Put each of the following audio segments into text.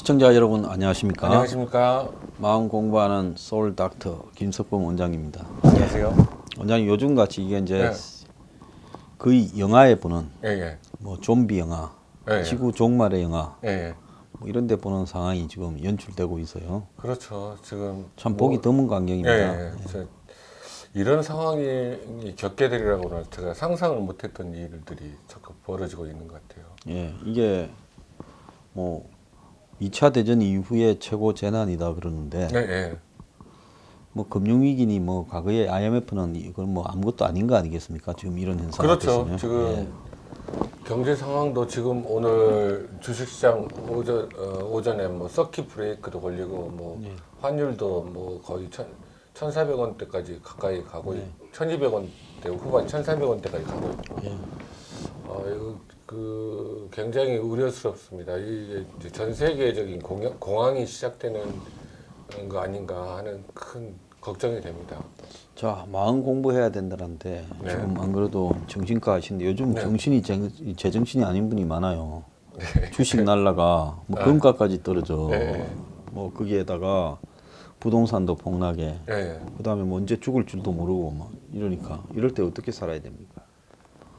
시청자 여러분 안녕하십니까? 안녕하십니까? 마음 공부하는 소울 닥터 김석봉 원장입니다. 안녕하세요. 원장님 요즘 같이 이게 이제 네. 거의 영화에 보는 예. 뭐 좀비 영화, 예. 지구 종말의 영화 예. 뭐 이런 데 보는 상황이 지금 연출되고 있어요. 그렇죠. 지금 참 보기 드문 광경입니다. 예. 이런 상황이 겪게 되리라고는 제가 상상을 못했던 일들이 자꾸 벌어지고 있는 것 같아요. 예, 이게 뭐 2차 대전 이후에 최고 재난이다 그러는데 예. 뭐 금융위기니 뭐 과거에 IMF는 이건 뭐 아무것도 아닌 거 아니겠습니까? 지금 이런 현상 그렇죠. 앞에서는. 지금 경제 상황도 지금 오늘 주식시장 오전에 뭐 서킷 브레이크도 걸리고 뭐 환율도 뭐 거의 1,400원대까지 가까이 가고 1,200원대 후반 1,300원대까지 가고 있고 이거 그 굉장히 우려스럽습니다. 이게 이제 전 세계적인 공황이 시작되는 거 아닌가 하는 큰 걱정이 됩니다. 자, 마음 공부해야 된다는데 네. 지금 안 그래도 정신과 하시는데 요즘 네. 정신이 제정신이 아닌 분이 많아요. 주식 날라가 뭐 금가까지 떨어져. 네. 뭐 거기에다가 부동산도 폭락해. 예. 그다음에 뭐 언제 죽을 줄도 모르고 막 이러니까 이럴 때 어떻게 살아야 됩니까?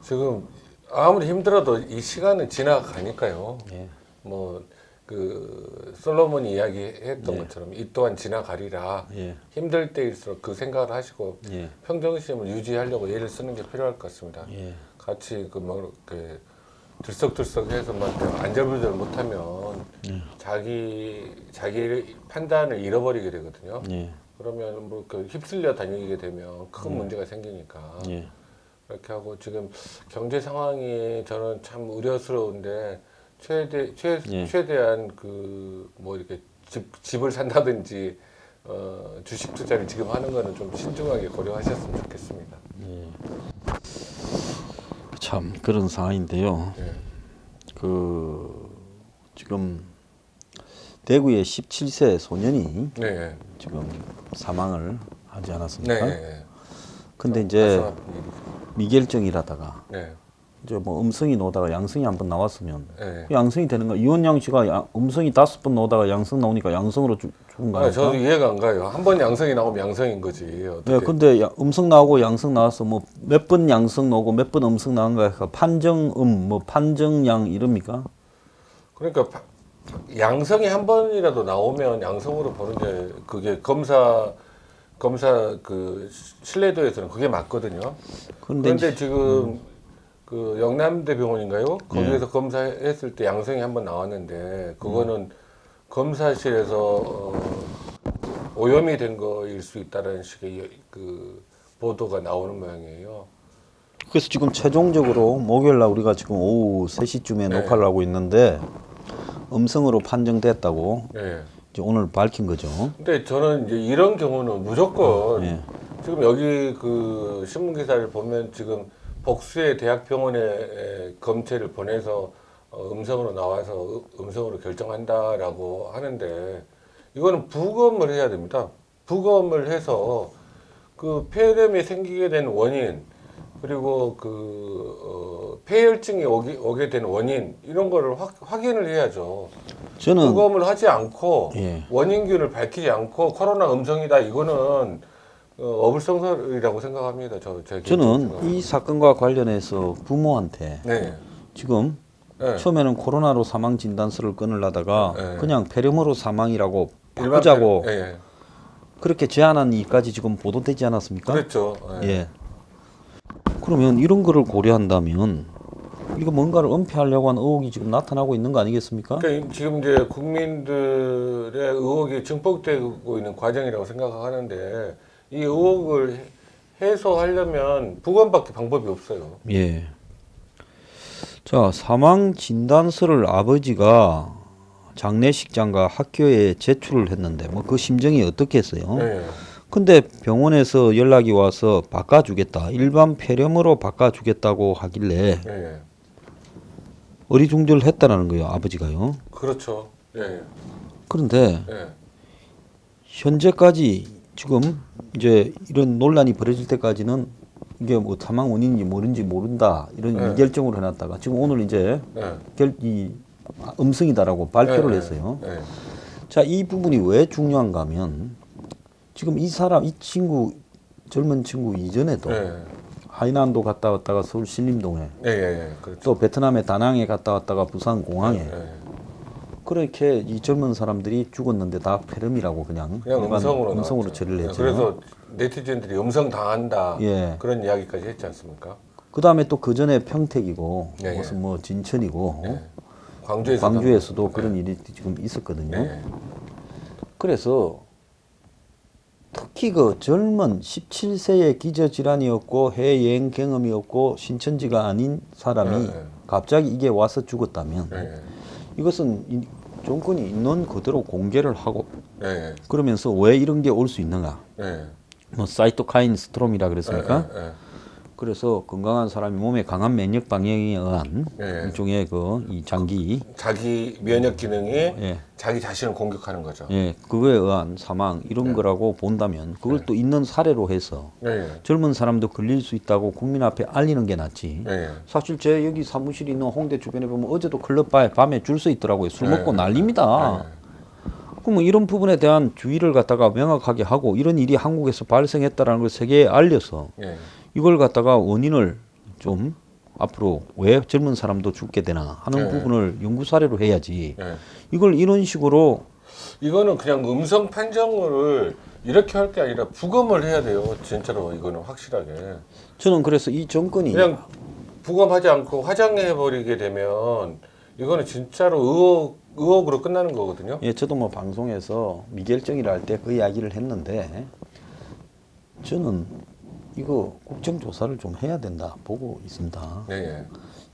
지금 아무리 힘들어도 이 시간은 지나가니까요. 예. 뭐 그 솔로몬이 이야기했던 예. 것처럼 이 또한 지나가리라. 예. 힘들 때일수록 그 생각을 하시고 예. 평정심을 유지하려고 애를 쓰는 게 필요할 것 같습니다. 예. 같이 그 뭐 이렇게 들썩들썩해서 막 안절부절 못하면 자기 판단을 잃어버리게 되거든요. 예. 그러면 뭐 그 휩쓸려 다니게 되면 큰 문제가 생기니까. 예. 이렇게 하고 지금 경제 상황이 저는 참 우려스러운데 최대한 그 뭐 이렇게 집을 산다든지 주식 투자를 지금 하는 거는 좀 신중하게 고려하셨으면 좋겠습니다. 참 그런 상황인데요. 예. 그 지금 대구의 17세 소년이 네. 지금 사망을 하지 네. 않았습니까? 네. 근데 이제 가슴 아픈 일이죠. 미결증이라다가 네. 이제 뭐 음성이 나오다가 양성이 한번 나왔으면 네. 양성이 되는 거. 이원양 씨가 음성이 5번 나오다가 양성 나오니까 양성으로 죽은 거 아닙니까? 저도 이해가 안 가요. 한 번 양성이 나오면 양성인 거지. 어떻게. 네, 근데 음성 나오고 양성 나와서 뭐 몇 번 양성 나오고 몇 번 음성 나온 거야. 판정음, 뭐 판정양 이럽니까? 그러니까 양성이 한 번이라도 나오면 양성으로 보는데 그게 검사 그 신뢰도에서는 그게 맞거든요. 그런데 지금 그 영남대 병원인가요? 거기에서 검사했을 때 양성이 한 번 나왔는데 그거는 검사실에서 오염이 된 거일 수 있다는 식의 그 보도가 나오는 모양이에요. 그래서 지금 최종적으로 목요일 날 우리가 지금 오후 3시쯤에 네. 녹화를 하고 있는데 음성으로 판정됐다고 예. 이제 오늘 밝힌 거죠. 근데 저는 이제 이런 경우는 무조건 예. 지금 여기 그 신문 기사를 보면 지금 복수의 대학병원에 검체를 보내서 음성으로 나와서 음성으로 결정한다라고 하는데 이거는 부검을 해야 됩니다. 부검을 해서 그 폐렴이 생기게 된 원인 그리고 그 폐혈증이 오게 된 원인 이런 거를 확인을 해야죠. 저는 부검을 하지 않고 예. 원인균을 밝히지 않고 코로나 음성이다 이거는 어불성설이라고 생각합니다. 저는 이 사건과 관련해서 부모한테 네. 지금 네. 처음에는 코로나로 사망 진단서를 끊으려다가 네. 그냥 폐렴으로 사망이라고 바꾸자고 예. 그렇게 제안한 일까지 지금 보도되지 않았습니까? 그렇죠. 예. 그러면 이런 거를 고려한다면 이거 뭔가를 은폐하려고 하는 의혹이 지금 나타나고 있는 거 아니겠습니까? 그러니까 지금 이제 국민들의 의혹이 증폭되고 있는 과정이라고 생각하는데 이 의혹을 해소하려면 부검밖에 방법이 없어요. 예. 자, 사망 진단서를 아버지가 장례식장과 학교에 제출을 했는데 뭐 그 심정이 어떻겠어요? 네. 근데 병원에서 연락이 와서 바꿔주겠다. 일반 폐렴으로 바꿔주겠다고 하길래 네. 어리둥절 했다라는 거예요, 아버지가요. 그렇죠. 예. 그런데 예. 현재까지 지금 이제 이런 논란이 벌어질 때까지는 이게 뭐 사망 원인인지 모른다 이런 네. 미결정으로 해놨다가 지금 오늘 이제 예. 이 음성이다라고 발표를 네, 했어요. 네. 자, 이 부분이 왜 중요한가 하면 지금 이 친구, 젊은 친구 이전에도 네. 하이난도 갔다 왔다가 서울 신림동에 네, 네, 그렇죠. 또 베트남의 다낭에 갔다 왔다가 부산 공항에 네. 그렇게 이 젊은 사람들이 죽었는데 다 폐렴이라고 그냥 일반 음성으로 나왔죠. 처리를 했죠. 그래서 네티즌들이 음성 당한다 예. 그런 이야기까지 했지 않습니까? 그 다음에 또 그 전에 평택이고 예, 예. 무슨 뭐 진천이고 네. 광주에서도 광주에서도 그런 일이 지금 있었거든요. 네. 그래서 특히 그 젊은 17세의 기저질환이었고 해외여행 경험이 없고 신천지가 아닌 사람이 네. 갑자기 이게 와서 죽었다면 네. 이것은 정권이 있는 그대로 공개를 하고 네. 그러면서 왜 이런 게 올 수 있는가? 네. 뭐 사이토카인 스트롬이라 그랬으니까 네. 네. 그래서 건강한 사람이 몸에 강한 면역 방향에 의한 네. 일종의 그 이 장기 자기 면역 기능이 예. 자기 자신을 공격하는 거죠. 예, 그거에 의한 사망 이런 거라고 본다면 그걸 또 있는 사례로 해서 네. 젊은 사람도 걸릴 수 있다고 국민 앞에 알리는 게 낫지. 네. 사실 제 여기 사무실이 있는 홍대 주변에 보면 어제도 클럽바에 밤에 줄 서 있더라고요. 술 먹고 네. 난립니다. 그럼 이런 부분에 대한 주의를 갖다가 명확하게 하고 이런 일이 한국에서 발생했다라는 걸 세계에 알려서 네. 이걸 갖다가 원인을 좀 앞으로 왜 젊은 사람도 죽게 되나 하는 네. 부분을 연구 사례로 해야지. 네. 이걸 이런 식으로 이거는 그냥 음성 판정을 이렇게 할 게 아니라 부검을 해야 돼요. 진짜로 이거는 확실하게. 저는 그래서 이 정권이 그냥 부검하지 않고 화장해 버리게 되면 이거는 진짜로 의혹으로 끝나는 거거든요. 예, 저도 뭐 방송에서 미결정이라 할 때 그 이야기를 했는데 저는 이거 국정조사를 좀 해야 된다 보고 있습니다. 네.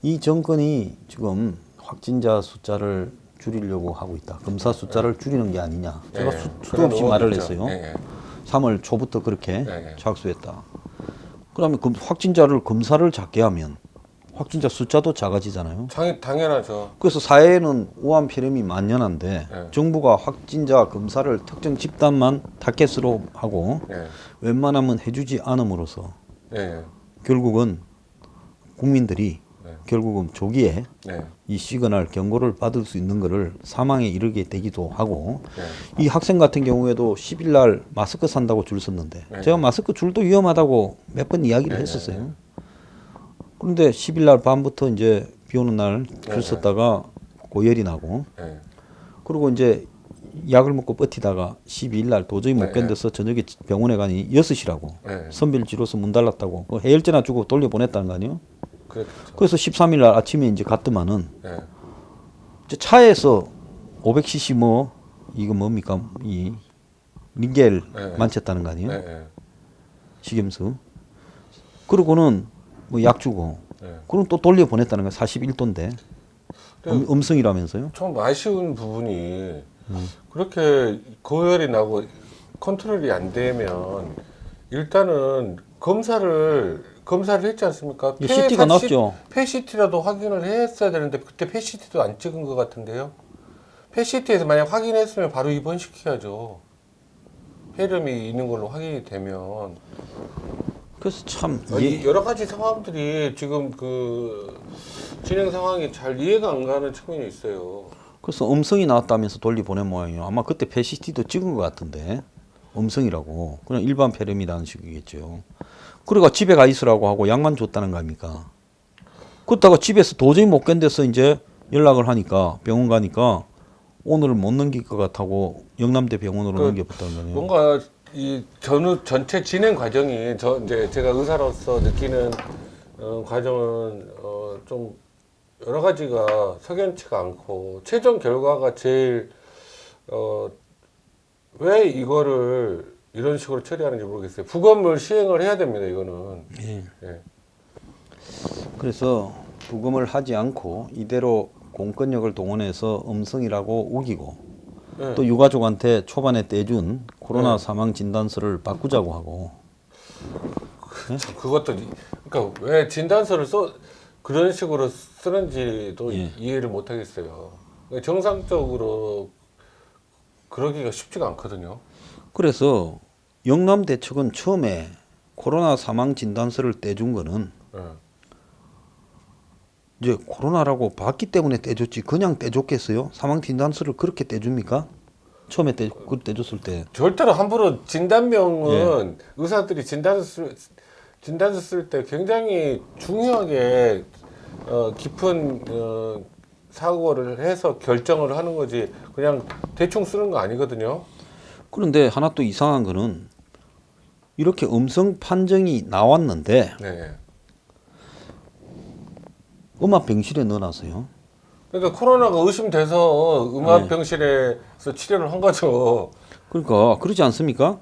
이 정권이 지금 확진자 숫자를 줄이려고 하고 있다. 검사 숫자를 줄이는 게 아니냐. 제가 네. 수도 그런 없이 의혹이 말을 있죠. 했어요. 네. 3월 초부터 그렇게 네. 착수했다. 그러면 확진자를 검사를 작게 하면 확진자 숫자도 작아지잖아요. 당연하죠. 그래서 사회에는 우한 폐렴이 만연한데 네. 정부가 확진자 검사를 특정 집단만 타겟으로 하고 네. 웬만하면 해주지 않음으로써 네. 결국은 국민들이 네. 결국은 조기에 네. 이 시그널 경고를 받을 수 있는 것을 사망에 이르게 되기도 하고 네. 이 학생 같은 경우에도 10일 날 마스크 산다고 줄 섰는데 네. 제가 마스크 줄도 위험하다고 몇 번 이야기를 네. 했었어요. 그런데 10일 날 밤부터 이제 비 오는 날 줄 섰다가 고열이 나고 네. 그리고 이제 약을 먹고 버티다가 12일 날 도저히 못 네. 견뎌서 저녁에 병원에 가니 6시라고 네. 선별지로서 문 닫았다고 그 해열제나 주고 돌려보냈다는 거 아니에요? 그렇겠죠. 그래서 13일 날 아침에 이제 갔더만은 네. 이제 차에서 500cc 뭐 이거 뭡니까 이 링겔 네. 만쳤다는 거 아니에요? 네. 식염수. 그러고는 뭐 약 주고 네. 그럼 또 돌려보냈다는 거예요. 41도인데 음성이라면서요? 좀 아쉬운 부분이 그렇게 고열이 나고 컨트롤이 안 되면 일단은 검사를 했지 않습니까? 예, CT가 났죠. 폐CT라도 확인을 했어야 되는데 그때 폐CT도 안 찍은 것 같은데요. 폐CT에서 만약 확인했으면 바로 입원시켜야죠. 폐렴이 있는 걸로 확인이 되면. 그래서 참 이 여러 가지 상황들이 지금 그 진행 상황이 잘 이해가 안 가는 측면이 있어요. 그래서 음성이 나왔다면서 돌려보낸 모양이에요. 아마 그때 폐CT도 찍은 것 같은데 음성이라고 그냥 일반 폐렴이라는 식이겠죠. 그러니까 집에 가 있으라고 하고 약만 줬다는 거 아닙니까? 그러다가 집에서 도저히 못 견뎌서 이제 연락을 하니까 병원 가니까 오늘 못 넘길 것 같다고 영남대 병원으로 넘겨봤다는 거네요. 뭔가 이 전체 진행 과정이 이제 제가 의사로서 느끼는 과정은 좀 여러 가지가 석연치가 않고 최종 결과가 제일 왜 이거를 이런 식으로 처리하는지 모르겠어요. 부검을 시행을 해야 됩니다. 이거는. 예. 예. 그래서 부검을 하지 않고 이대로 공권력을 동원해서 음성이라고 우기고 예. 또 유가족한테 초반에 떼준 코로나 네. 사망 진단서를 바꾸자고 하고 그것도 그러니까 왜 진단서를 그런 식으로 쓰는지도 예. 이해를 못 하겠어요. 정상적으로 그러기가 쉽지가 않거든요. 그래서 영남대책은 처음에 코로나 사망 진단서를 떼준 거는 예. 이제 코로나라고 봤기 때문에 떼줬지 그냥 떼줬겠어요? 사망 진단서를 그렇게 떼줍니까? 처음에 떼줬을 때. 절대로 함부로 진단명은 의사들이 진단서 쓸 때 굉장히 중요하게 깊은 사고를 해서 결정을 하는 거지 그냥 대충 쓰는 거 아니거든요. 그런데 하나 또 이상한 거는 이렇게 음성 판정이 나왔는데 네. 음압병실에 넣어놨어요. 그러니까 코로나가 의심돼서 음압병실에서 치료를 한 거죠. 그러니까 그러지 않습니까?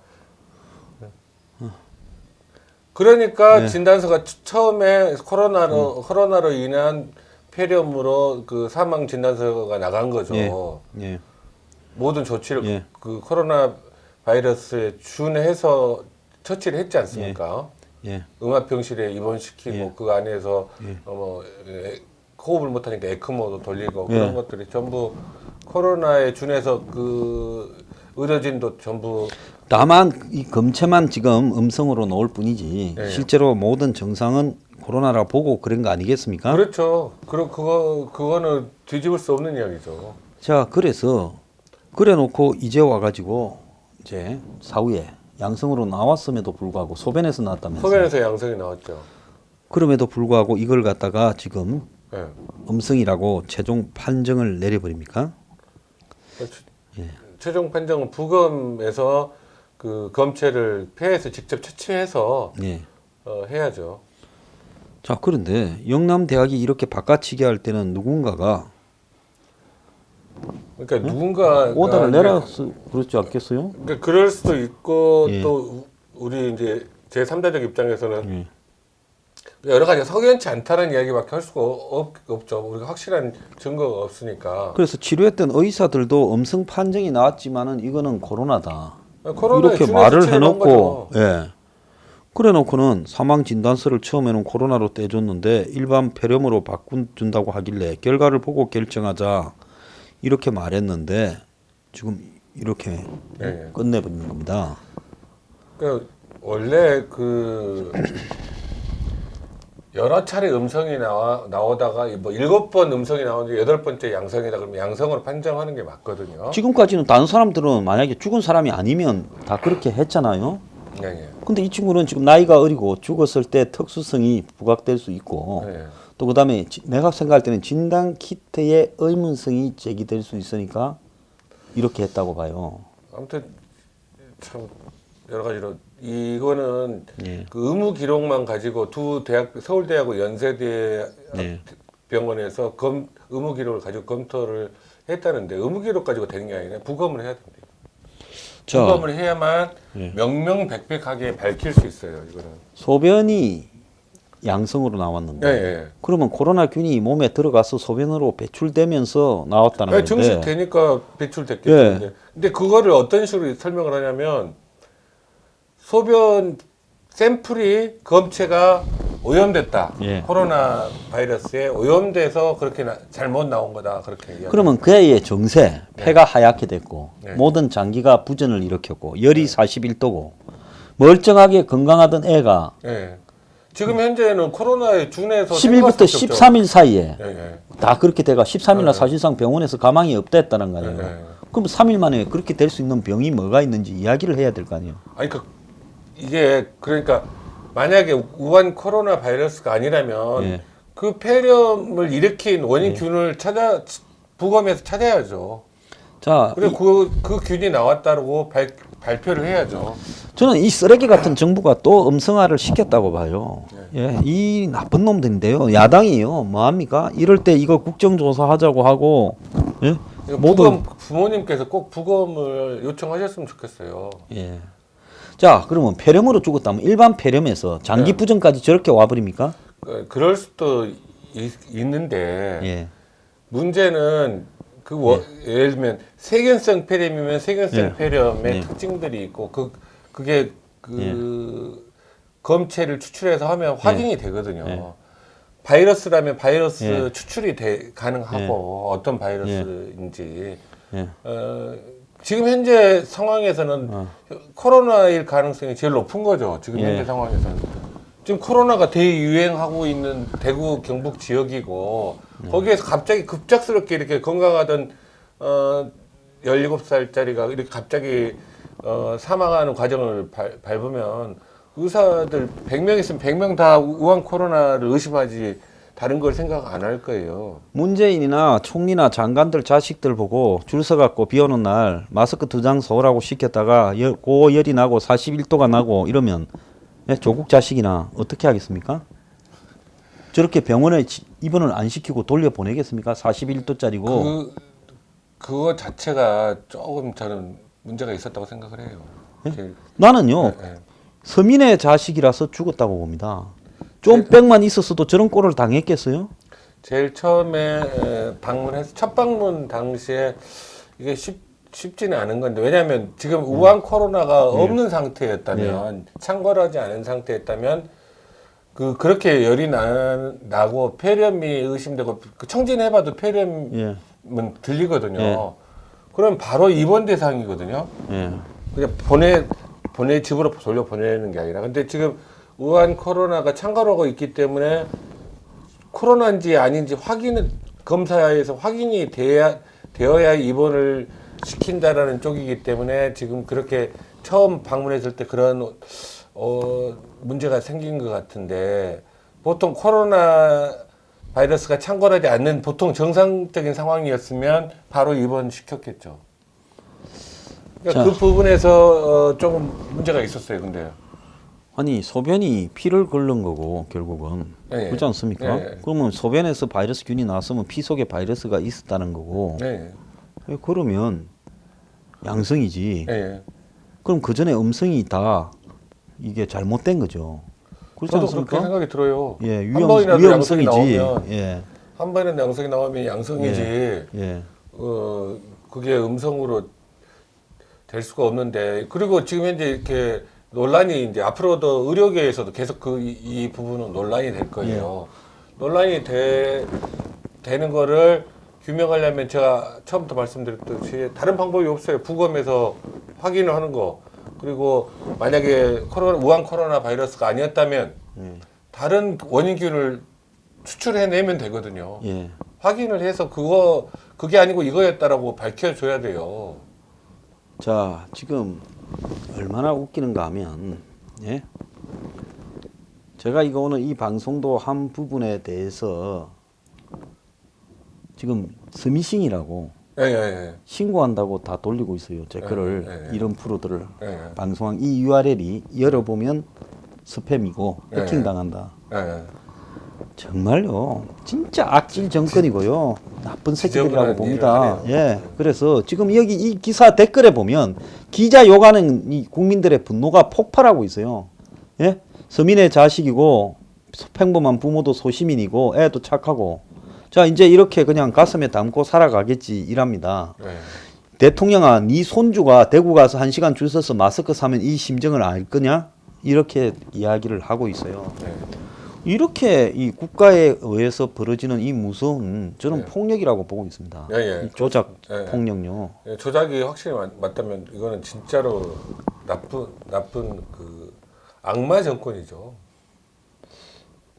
그러니까 진단서가 처음에 코로나로 인한 폐렴으로 그 사망 진단서가 나간 거죠. 예. 모든 조치를 예. 코로나 바이러스에 준해서 처치를 했지 않습니까? 예. 음압병실에 입원시키고 그 안에서 호흡을 못하니까 에크모도 돌리고 그런 것들이 전부 코로나에 준해서 그 의료진도 전부 다만 이 검체만 지금 음성으로 나올 뿐이지 예. 실제로 모든 정상은 코로나라 보고 그런 거 아니겠습니까? 그렇죠. 그거는 뒤집을 수 없는 이야기죠. 자, 그래서 그래놓고 이제 와가지고 이제 사후에 양성으로 나왔음에도 불구하고 소변에서 나왔다면서요. 소변에서 양성이 나왔죠. 그럼에도 불구하고 이걸 갖다가 지금 예. 음성이라고 최종 판정을 내려버립니까? 최종 판정은 부검에서 그 검체를 폐에서 직접 채취해서 예. 해야죠. 자, 그런데 영남대학이 이렇게 바꿔치기 할 때는 누군가가 그러니까 누군가 오다를 내려서 그렇지 않겠어요? 그러니까 그럴 수도 있고 예. 또 우리 이제 제3자적 입장에서는 여러 가지 석연치 않다는 이야기밖에 할 수가 없죠. 우리가 확실한 증거가 없으니까. 그래서 치료했던 의사들도 음성 판정이 나왔지만은 이거는 코로나다. 코로나에 이렇게 준해서 말을 치료를 한 해놓고, 거죠. 예. 그래놓고는 사망 진단서를 처음에는 코로나로 떼줬는데 일반 폐렴으로 바꾼준다고 하길래 결과를 보고 결정하자 이렇게 말했는데 지금 이렇게 예. 끝내버리는 겁니다. 그러니까 원래 그 여러 차례 음성이 나오다가 뭐 7번 음성이 나오는데 8번째 양성이다 그러면 양성으로 판정하는 게 맞거든요. 지금까지는 다른 사람들은 만약에 죽은 사람이 아니면 다 그렇게 했잖아요. 예, 예. 근데 이 친구는 지금 나이가 어리고 죽었을 때 특수성이 부각될 수 있고 예. 또 그다음에 내가 생각할 때는 진단 키트의 의문성이 제기될 수 있으니까 이렇게 했다고 봐요. 아무튼 참 여러 가지로 이거는 예. 그 의무 기록만 가지고 두 대학 서울대하고 연세대 네. 병원에서 의무 기록을 가지고 검토를 했다는데 의무 기록 가지고 되는 게 아니라 부검을 해야 된대요. 자, 부검을 해야만 명명백백하게 밝힐 수 있어요. 이거는. 소변이 양성으로 나왔는데 예, 예. 그러면 코로나균이 몸에 들어가서 소변으로 배출되면서 나왔다는 건데 증식되니까 배출됐겠죠. 예. 근데 그거를 어떤 식으로 설명을 하냐면 소변 샘플이 검체가 오염됐다. 예. 코로나 바이러스에 오염돼서 그렇게 잘못 나온 거다. 그렇게 얘기하죠. 그러면 그 애의 정세, 폐가 하얗게 됐고 네. 모든 장기가 부전을 일으켰고 열이 41도고 멀쩡하게 건강하던 애가 예. 지금 현재는 코로나에 준해서 10일부터 13일 사이에 예, 예. 다 그렇게 돼가 13일 날 사실상 병원에서 가망이 없댔다는 거 아니에요. 예. 그럼 3일 만에 그렇게 될 수 있는 병이 뭐가 있는지 이야기를 해야 될 거 아니에요. 아니 이게 그러니까 만약에 우한 코로나 바이러스가 아니라면 예. 그 폐렴을 일으킨 원인균을 부검해서 찾아야죠. 자, 그리고 그 균이 나왔다고 발표를 해야죠. 저는 이 쓰레기 같은 정부가 또 음성화를 시켰다고 봐요. 예, 이 나쁜 놈들인데요. 야당이요. 뭐 합니까? 이럴 때 이거 국정조사 하자고 하고, 예? 부모님께서 꼭 부검을 요청하셨으면 좋겠어요. 예. 자, 그러면 폐렴으로 죽었다면 일반 폐렴에서 장기 부전까지 저렇게 와버립니까? 그럴 수도 있는데 예. 문제는 예를 들면 세균성 폐렴이면 세균성 폐렴의 특징들이 있고 그게 검체를 추출해서 하면 확인이 되거든요. 바이러스라면 바이러스 추출이 가능하고 어떤 바이러스인지 지금 현재 상황에서는 코로나일 가능성이 제일 높은 거죠. 지금 현재 상황에서는. 지금 코로나가 대유행하고 있는 대구 경북 지역이고 거기에서 갑자기 급작스럽게 이렇게 건강하던 17살짜리가 이렇게 갑자기 사망하는 과정을 밟으면 의사들 100명 있으면 100명 다 우한 코로나를 의심하지 다른 걸 생각 안 할 거예요. 문재인이나 총리나 장관들 자식들 보고 줄 서갖고 비 오는 날 마스크 2장 서라고 시켰다가 고열이 나고 41도가 나고 이러면 조국 자식이나 어떻게 하겠습니까? 저렇게 병원에 입원을 안 시키고 돌려보내겠습니까? 41도짜리고. 그거 자체가 조금 저는 문제가 있었다고 생각을 해요. 제일, 나는요. 네. 서민의 자식이라서 죽었다고 봅니다. 좀 빽만 있었어도 저런 꼴을 당했겠어요? 제일 처음에 방문해서 첫 방문 당시에 이게 쉽지는 않은 건데 왜냐하면 지금 우한 코로나가 없는 상태였다면 창궐하지 않은 상태였다면 그렇게 열이 나고 폐렴이 의심되고 청진해봐도 폐렴은 들리거든요. 그럼 바로 입원 대상이거든요. 그냥 집으로 돌려 보내는 게 아니라. 근데 지금 우한 코로나가 창궐하고 있기 때문에 코로나인지 아닌지 검사에서 확인이 되어야 입원을 시킨다라는 쪽이기 때문에 지금 그렇게 처음 방문했을 때 그런 문제가 생긴 것 같은데 보통 코로나 바이러스가 창궐하지 않는 보통 정상적인 상황이었으면 바로 입원시켰겠죠. 그러니까 그 부분에서 조금 문제가 있었어요. 근데 아니 소변이 피를 끓는 거고 결국은 그렇지 않습니까? 그러면 소변에서 바이러스균이 나왔으면 피 속에 바이러스가 있었다는 거고 그러면 양성이지. 그럼 그 전에 음성이 다 이게 잘못된 거죠. 그렇지 저도 않습니까? 그렇게 생각이 들어요. 한 번이라도 양성이 나오면 한 번이라도 양성이 나오면 양성이지. 그게 음성으로 될 수가 없는데 그리고 지금 현재 이렇게 논란이 이제 앞으로도 의료계에서도 계속 이 부분은 논란이 될 거예요. 논란이 되는 거를 규명하려면 제가 처음부터 말씀드렸듯이 다른 방법이 없어요. 부검에서 확인을 하는 거. 그리고 만약에 우한 코로나 바이러스가 아니었다면 다른 원인균을 추출해내면 되거든요. 확인을 해서 그게 아니고 이거였다라고 밝혀줘야 돼요. 자, 지금 얼마나 웃기는가 하면 제가 이거 오늘 이 방송도 한 부분에 대해서 지금 스미싱이라고 신고한다고 다 돌리고 있어요. 제 거를 이런 프로들을 방송한 이 URL이 열어보면 스팸이고 해킹 당한다. 정말요. 진짜 악질 정권이고요. 나쁜 새끼들이라고 봅니다. 그래서 지금 여기 이 기사 댓글에 보면 기자 욕하는 이 국민들의 분노가 폭발하고 있어요. 서민의 자식이고 평범한 부모도 소시민이고 애도 착하고 자 이제 이렇게 그냥 가슴에 담고 살아가겠지 이랍니다. 대통령아 네 손주가 대구 가서 1시간 줄 서서 마스크 사면 이 심정을 알 거냐? 이렇게 이야기를 하고 있어요. 이렇게 이 국가에 의해서 벌어지는 이 무서운 저는 폭력이라고 보고 있습니다. 이 조작 폭력요. 조작이 확실히 맞다면 이거는 진짜로 나쁜 그 악마 정권이죠.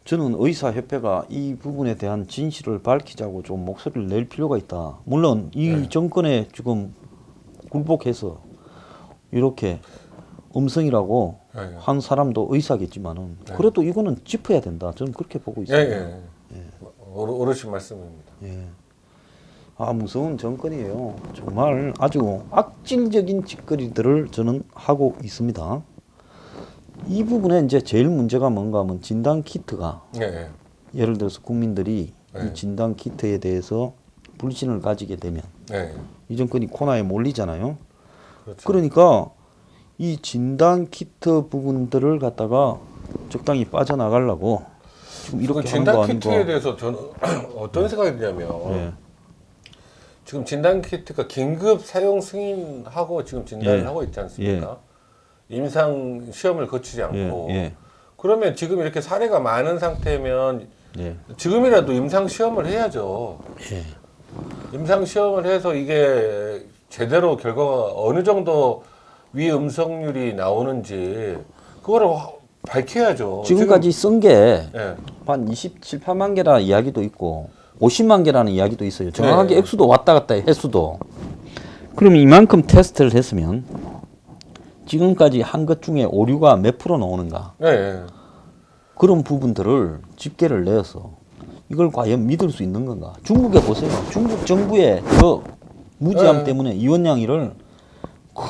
저는 의사협회가 이 부분에 대한 진실을 밝히자고 좀 목소리를 낼 필요가 있다. 물론 이 정권에 지금 굴복해서 이렇게 음성이라고 한 사람도 의사겠지만은 그래도 이거는 짚어야 된다. 저는 그렇게 보고 있습니다. 어르신 말씀입니다. 아 무서운 정권이에요. 정말 아주 악질적인 짓거리들을 저는 하고 있습니다. 이 부분에 이제 제일 문제가 뭔가 하면 진단 키트가 예를 들어서 국민들이 이 진단 키트에 대해서 불신을 가지게 되면 이 정권이 코너에 몰리잖아요. 그러니까 이 진단 키트 부분들을 갖다가 적당히 빠져나가려고 지금 이렇게 하는 거 진단 아닌가. 키트에 대해서 저는 어떤 생각이 드냐면 지금 진단 키트가 긴급 사용 승인하고 지금 진단을 하고 있지 않습니까? 임상 시험을 거치지 않고 그러면 지금 이렇게 사례가 많은 상태면 지금이라도 임상 시험을 해야죠. 임상 시험을 해서 이게 제대로 결과가 어느 정도 위음성률이 나오는지 그거를 밝혀야죠. 지금까지 쓴 게 예. 한 27, 8만 개라는 이야기도 있고 50만 개라는 이야기도 있어요. 정확하게 네. 액수도 왔다 갔다 해, 횟수도. 그럼 이만큼 테스트를 했으면 지금까지 한 것 중에 오류가 몇 프로 나오는가? 네. 그런 부분들을 집계를 내어서 이걸 과연 믿을 수 있는 건가? 중국에 보세요. 중국 정부의 그 무지함 네. 때문에 이원양이를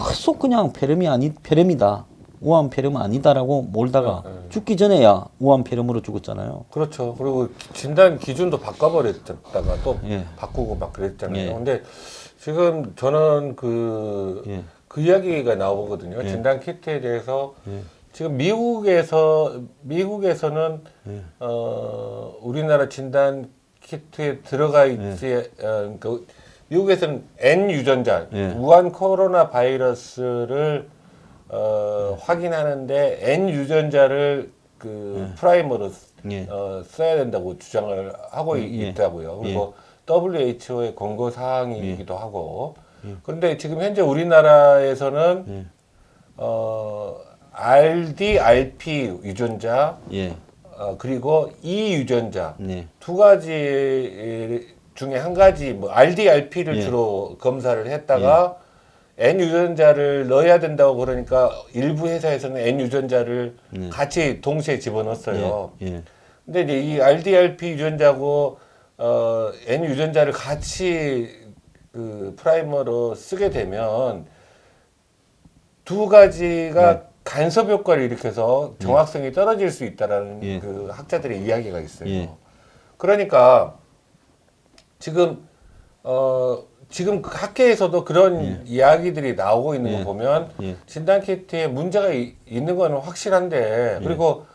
계속 그냥 폐렴이다. 우한 폐렴 아니다라고 몰다가 죽기 전에야 우한 폐렴으로 죽었잖아요. 그렇죠. 그리고 진단 기준도 바꿔버렸다가 또 예. 바꾸고 막 그랬잖아요. 예. 근데 지금 저는 그 이야기가 나오거든요. 예. 진단 키트에 대해서 예. 지금 미국에서는 우리나라 진단 키트에 들어가 있지 그 미국에서는 N 유전자 예. 우한 코로나 바이러스를 확인하는데 N 유전자를 그 프라이머로 예. 써야 된다고 주장을 하고 있다고요. 그리고 WHO의 권고 사항이기도 하고. 그런데 지금 현재 우리나라에서는 RD, RP 유전자 예. 그리고 E 유전자 네. 두 가지 중에 한 가지 뭐 RD, RP를 주로 검사를 했다가 N 유전자를 넣어야 된다고 그러니까 일부 회사에서는 N 유전자를 같이 동시에 집어넣었어요. 예. 근데 이제 이 RD-RP 유전자고 N 유전자를 같이 그 프라이머로 쓰게 되면 두 가지가 간섭 효과를 일으켜서 정확성이 떨어질 수 있다라는 그 학자들의 이야기가 있어요. 예. 그러니까 지금 지금 그 학계에서도 그런 이야기들이 나오고 있는 거 보면 진단 키트에 문제가 있는 건 확실한데 그리고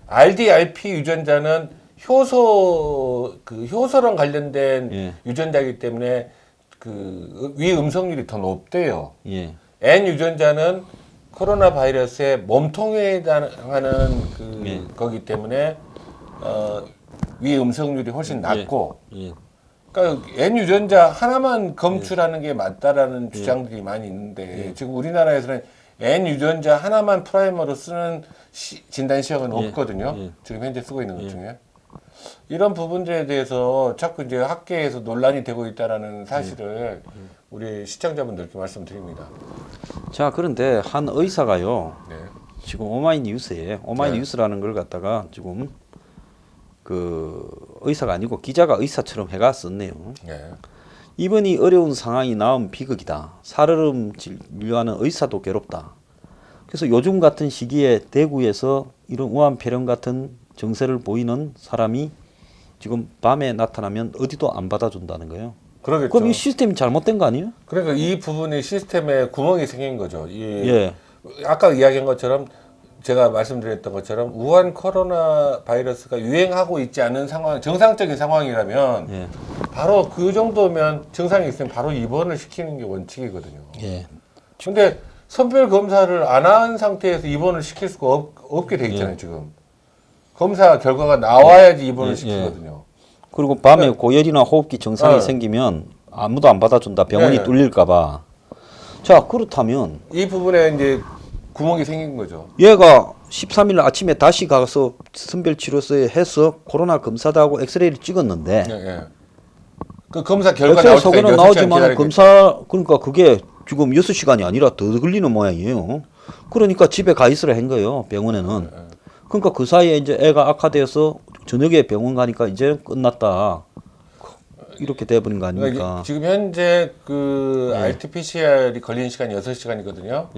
RD-RP 유전자는 효소랑 관련된 유전자이기 때문에 그 위음성률이 더 높대요. N 유전자는 코로나 바이러스의 몸통에 해당하는 거기 때문에 위음성률이 훨씬 낮고 그러니까 N 유전자 하나만 검출하는 게 맞다라는 주장들이 많이 있는데 지금 우리나라에서는 N 유전자 하나만 프라이머로 쓰는 진단 시험은 없거든요. 지금 현재 쓰고 있는 것 중에. 이런 부분들에 대해서 자꾸 이제 학계에서 논란이 되고 있다라는 사실을 우리 시청자분들께 말씀드립니다. 자, 그런데 한 의사가요. 네. 지금 오마이뉴스라는 걸 갖다가 지금 그 의사가 아니고 기자가 의사처럼 해가 썼네요. 네. 이번이 어려운 상황이 낳은 비극이다. 살얼음 진료하는 의사도 괴롭다. 그래서 요즘 같은 시기에 대구에서 이런 우한 폐렴 같은 증세를 보이는 사람이 지금 밤에 나타나면 어디도 안 받아준다는 거예요. 그러겠죠. 그럼 이 시스템이 잘못된 거 아니에요? 그러니까 이 부분이 시스템에 구멍이 생긴 거죠. 아까 이야기한 것처럼 제가 말씀드렸던 것처럼 우한 코로나 바이러스가 유행하고 있지 않은 상황, 정상적인 상황이라면 바로 그 정도면 증상이 있으면 바로 입원을 시키는 게 원칙이거든요. 근데 선별 검사를 안 한 상태에서 입원을 시킬 수가 없게 돼 있잖아요, 지금. 검사 결과가 나와야지 입원을 시키거든요. 그리고 밤에 고열이나 호흡기 증상이 생기면 아무도 안 받아준다. 병원이 뚫릴까봐. 자, 그렇다면 이 부분에 이제 구멍이 생긴 거죠. 얘가 13일 아침에 다시 가서 선별치료소에 해서 코로나 검사도 하고 엑스레이를 찍었는데 그 검사 결과 엑스레이 나올 때까지 속에는 6시간 나오지만 기다리겠죠. 검사 그러니까 그게 지금 6시간이 아니라 더 걸리는 모양이에요. 그러니까 집에 가 있으라 한 거예요. 병원에는. 그러니까 그 사이에 이제 애가 악화돼서 저녁에 병원 가니까 이제 끝났다. 이렇게 돼버린 거 아닙니까? 그러니까 지금 현재 그 RT-PCR이 걸리는 시간이 6시간이거든요.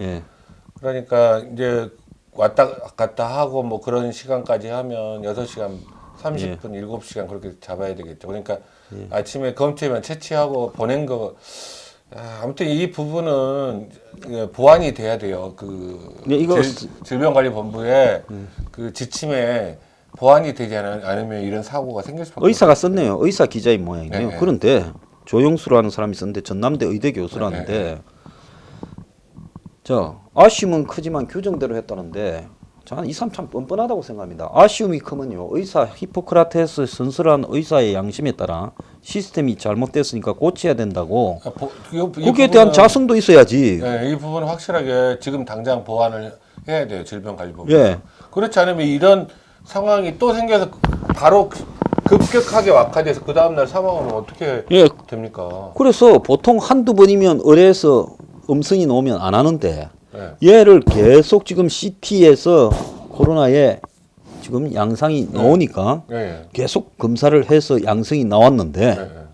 그러니까 이제 왔다 갔다 하고 뭐 그런 시간까지 하면 6시간 30분, 7시간 그렇게 잡아야 되겠죠. 그러니까 아침에 검체만 채취하고 보낸 거 아무튼 이 부분은 보완이 돼야 돼요. 그 질병관리본부의 그 지침에 보완이 되지 않으면 이런 사고가 생길 수밖에 없어요. 의사가 썼네요. 의사 기자인 모양이에요. 그런데 조영수라는 사람이 썼는데 전남대 의대 교수라는데 자, 아쉬움은 크지만 규정대로 했다는데 저는 이 사람 참 뻔뻔하다고 생각합니다. 아쉬움이 크면요. 의사 히포크라테스 선설한 의사의 양심에 따라 시스템이 잘못됐으니까 고쳐야 된다고. 거기에 대한 자성도 있어야지. 이 부분은 확실하게 지금 당장 보완을 해야 돼요. 질병관리법에서. 예. 그렇지 않으면 이런 상황이 또 생겨서 바로 급격하게 악화돼서 그 다음날 사망하면 어떻게 예. 됩니까? 그래서 보통 한두 번이면 의뢰해서 음성이 나오면 안 하는데 예. 얘를 계속 지금 CT에서 코로나에 지금 양상이 나오니까 예, 예. 계속 검사를 해서 양성이 나왔는데 예, 예.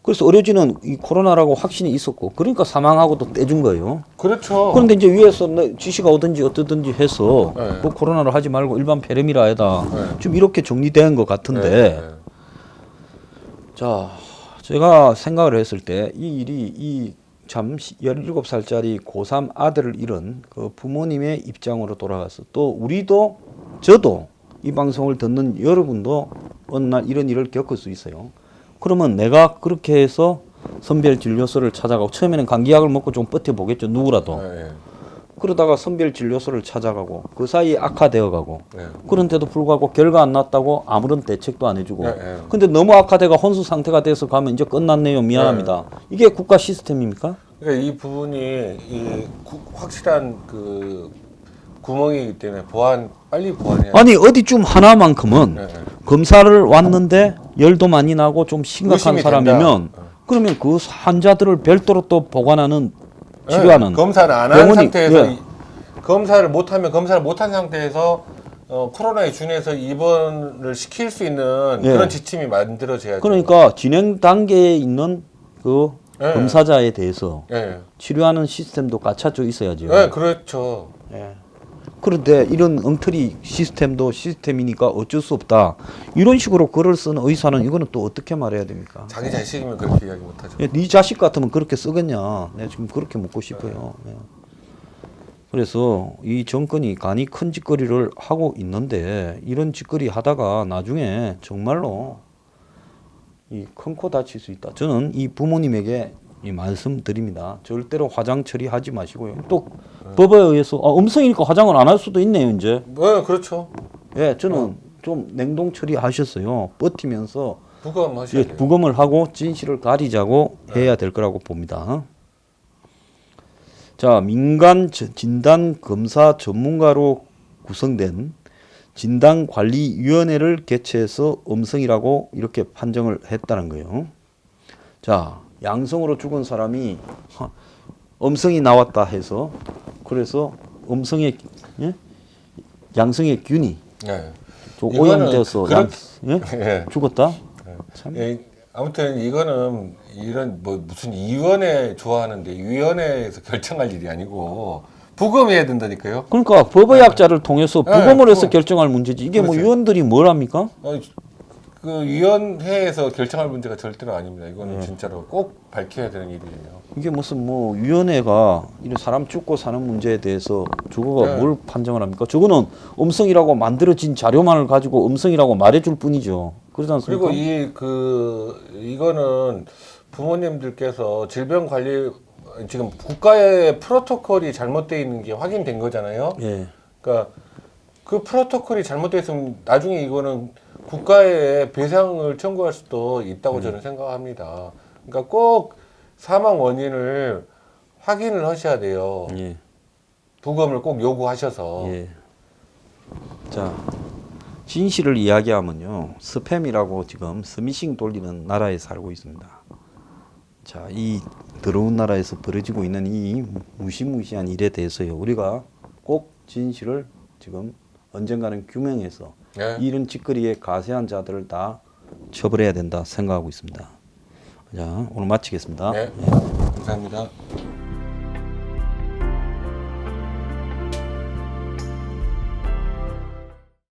그래서 의료진은 이 코로나라고 확신이 있었고 그러니까 사망하고도 떼준 거예요. 그렇죠. 그런데 이제 위에서 지시가 오든지 어떠든지 해서 네. 그 코로나로 하지 말고 일반 폐렴이라 해다. 네. 좀 이렇게 정리된 것 같은데 예, 예. 자 제가 생각을 했을 때 이 일이 이 참 17살짜리 고3 아들을 잃은 그 부모님의 입장으로 돌아가서 또 우리도 저도 이 방송을 듣는 여러분도 어느 날 이런 일을 겪을 수 있어요. 그러면 내가 그렇게 해서 선별 진료소를 찾아가고 처음에는 감기약을 먹고 좀 버텨보겠죠. 누구라도. 예, 예. 그러다가 선별 진료소를 찾아가고 그 사이에 악화되어 가고 예. 그런데도 불구하고 결과 안 났다고 아무런 대책도 안 해주고 예, 예. 근데 너무 악화돼가 혼수 상태가 돼서 가면 이제 끝났네요. 미안합니다. 이게 국가 시스템입니까? 그러니까 이 부분이 확실한 그 구멍이기 때문에 빨리 보완해야 아니 어디 좀 하나만큼은 예, 예. 검사를 왔는데 열도 많이 나고 좀 심각한 의심이 사람이면 된다. 그러면 그 환자들을 별도로 또 보관하는 치료하는 예, 검사를 안 한 병원이- 상태에서 예. 검사를 못한 상태에서 코로나에 준해서 입원을 시킬 수 있는 예. 그런 지침이 만들어져야죠. 그러니까 진행 단계에 있는 그 예. 검사자에 대해서 예, 치료하는 시스템도 갖춰져 있어야죠. 예, 그렇죠. 예. 그런데 이런 엉터리 시스템도 시스템이니까 어쩔 수 없다. 이런 식으로 글을 쓰는 의사는 이거는 또 어떻게 말해야 됩니까? 자기 자식이면 그렇게 이야기 못하죠. 예, 네 자식 같으면 그렇게 쓰겠냐? 내가 지금 그렇게 묻고 싶어요. 예. 그래서 이 정권이 간이 큰 짓거리를 하고 있는데 이런 짓거리 하다가 나중에 정말로 이 큰 코 다칠 수 있다. 저는 이 부모님에게 이 말씀드립니다. 절대로 화장 처리하지 마시고요. 또 법에 의해서 음성이니까 화장을 안 할 수도 있네요. 이제. 네, 그렇죠. 예, 저는 좀 냉동 처리하셨어요. 버티면서 부검하셔야 예, 돼요. 부검을 하고 진실을 가리자고 해야 될 거라고 봅니다. 자, 민간 진단 검사 전문가로 구성된 진단관리위원회를 개최해서 음성이라고 이렇게 판정을 했다는 거예요. 자, 양성으로 죽은 사람이 음성이 나왔다 해서 그래서 음성의 예? 양성의 균이 네. 좀 이거는 오염돼서 예? 예. 죽었다. 참. 예, 아무튼 이거는 이런 뭐 무슨 위원회 좋아하는데 위원회에서 결정할 일이 아니고 부검해야 된다니까요. 그러니까 법의학자를 통해서 네, 부검을 해서 부검. 결정할 문제지. 이게 뭐 그렇죠. 위원들이 뭘 합니까? 그 위원회에서 결정할 문제가 절대로 아닙니다. 이거는 진짜로 꼭 밝혀야 되는 일이에요. 이게 무슨 뭐 위원회가 이런 사람 죽고 사는 문제에 대해서 저거가 네. 뭘 판정을 합니까? 저거는 음성이라고 만들어진 자료만을 가지고 음성이라고 말해줄 뿐이죠. 그러지 않습니까? 그리고 이거는 부모님들께서 질병관리 지금 국가의 프로토콜이 잘못되어 있는 게 확인된 거잖아요. 예. 그러니까 그 프로토콜이 잘못되어 있으면 나중에 이거는 국가에 배상을 청구할 수도 있다고 저는 생각합니다. 그러니까 꼭 사망 원인을 확인을 하셔야 돼요. 예. 부검을 꼭 요구하셔서. 예. 자, 진실을 이야기하면요, 스팸이라고 지금 스미싱 돌리는 나라에 살고 있습니다. 자, 이 더러운 나라에서 벌어지고 있는 이 무시무시한 일에 대해서요, 우리가 꼭 진실을 지금 언젠가는 규명해서 네. 이런 짓거리에 가세한 자들을 다 처벌해야 된다 생각하고 있습니다. 자, 오늘 마치겠습니다. 네. 감사합니다.